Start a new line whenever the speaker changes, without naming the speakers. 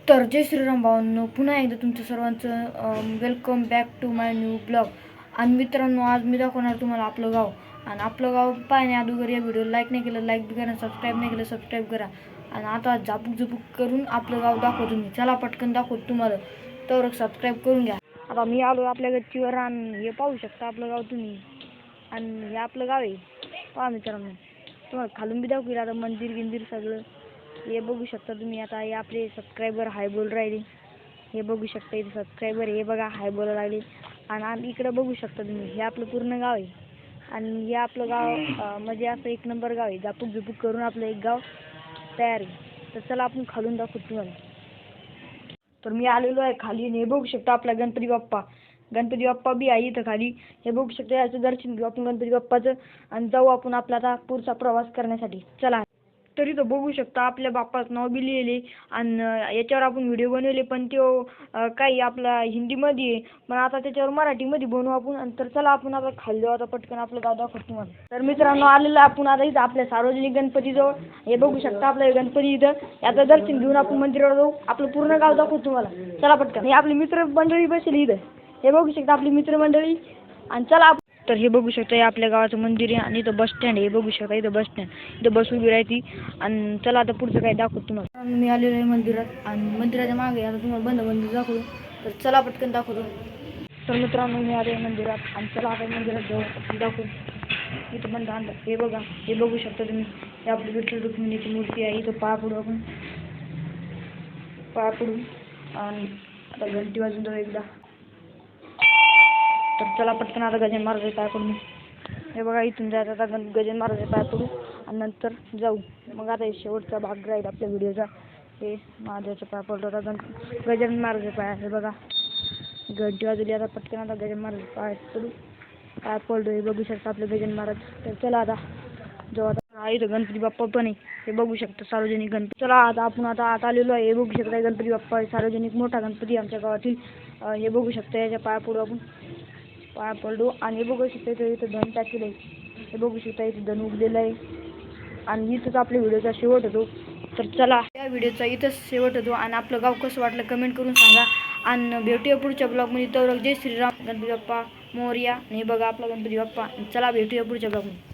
तर जय श्रीराम भावांनो, पुन्हा एकदा तुमचं सर्वांचं welcome back to my new blog. आणि मित्रांनो, आज मी दाखवणार तुम्हाला आपलं गाव. आणि आपलं गाव पाहण्या अगोदर या व्हिडिओ लाईक नाही केलं लाईक करा, सबस्क्राईब नाही केलं सबस्क्राईब करा. आणि आता झापूक करून आपलं गाव दाखवतो मी. चला पटकन दाखवतो तुम्हाला, तर सबस्क्राईब करून घ्या. आता मी आलो आपल्या गच्चीवर आणि हे पाहू शकता आपलं गाव तुम्ही. आणि हे आपलं गाव आहे पहा मित्रांनो. तुम्हाला खालून बी दाखवू, आता मंदिर गिंदिर सगळं हे बघू शकता तुम्ही. आता हे आपले सबस्क्रायबर हाय बोल राहिले, हे बघू शकता. इथे सबस्क्रायबर हे बघा हाय बोलायला लागले. आणि आम्ही इकडे बघू शकता तुम्ही, हे आपलं पूर्ण गाव आहे. आणि हे आपलं गाव म्हणजे असं एक नंबर गाव आहे. झापूक करून आपलं एक गाव तयार आहे. तर चला आपण खालून दाखवतो तुम्हाला. तर मी आलेलो आहे खाली आणि हे बघू शकता आपला गणपती बाप्पा बी आहे इथं खाली. हे बघू शकता, याचं दर्शन घेऊ आपण गणपती बाप्पाचं आणि जाऊ आपण आपला आता पुढचा प्रवास करण्यासाठी. चला. तरी तो बघू शकता आपल्या बाप्पाचं नाव बी लिहिले आणि याच्यावर आपण व्हिडिओ बनवले, पण तो काही आपला हिंदीमध्ये आहे, पण आता त्याच्यावर मराठीमध्ये बनवू आपण. आणि तर चला आपण आता खाली जाऊ. आता पटकन आपलं गाव दाखवतो तुम्हाला. तर मित्रांनो, आलेलं आपण आता इथं आपल्या सार्वजनिक गणपतीजवळ. हे बघू शकता आपलं गणपती इथं. याचं दर्शन घेऊन आपण मंदिरावर जाऊ, आपलं पूर्ण गाव दाखवतो तुम्हाला. चला पटकन. हे आपली मित्रमंडळी बसली इथं, हे बघू शकता आपली मित्रमंडळी. आणि चला. तर हे बघू शकता, हे आपल्या गावाचं मंदिर आहे आणि इथं बस स्टँड आहे. हे बघू शकता इथं बस स्टँड, इथं बस उभी राहते. आणि चला आता पुढचं काय दाखवतो तुम्हाला. मी आलेलो आहे मंदिरात आणि मंदिराच्या मागे आता तुम्हाला बंद दाखवतो. तर चला पटकन दाखवतो. तर मित्रांनो, मी आले मंदिरात आणि चला आता मंदिरात जाऊ दाखवतो. इथं बंद आणलं, हे बघा, हे बघू शकता तुम्ही. हे आपली विठ्ठल रुक्मिणीची मूर्ती आहे. इथं पाया पडू आपण, पाया पडू. आणि आता घंटी वाजून जाऊ एकदा. तर चला पटकन आता गजानन महाराज पाय पडू. हे बघा, इथून जायचं आता गजानन महाराज पाय पडू आणि नंतर जाऊ. मग आता शेवटचा भाग राहील आपल्या व्हिडिओचा. हे महादेवाचा पाय पडलो आता गजानन महाराज पाय. हे बघा, घंटी वाजवली. आता पटकन आता गजानन महाराज पाय पडलो. हे बघू शकता आपले गजानन महाराज. तर चला आता जाऊ. आता इथं गणपती बाप्पा पण आहे, हे बघू शकता सार्वजनिक गणपती. चला आता आपण आता आलेलो आहे. हे बघू शकता गणपती बाप्पा सार्वजनिक मोठा गणपती आमच्या गावातील. हे बघू शकता, याच्या पाया पडू आपण, पाया पडलो. आणि हे बघू शकता इथं धन टाकलेलं आहे. हे बघू शकता इथं धन उगलेलं आहे. आणि इथंच आपल्या व्हिडिओचा शेवट होतो. तर चला, या व्हिडिओचा इथंच शेवट होतो. आणि आपलं गाव कसं वाटलं कमेंट करून सांगा. आणि भेटूया पुढच्या ब्लॉगमध्ये. तर जय श्रीराम, गणपती बाप्पा मोरया. आणि हे बघा आपला गणपती बाप्पा. चला भेटूया पुढच्या ब्लॉगमध्ये.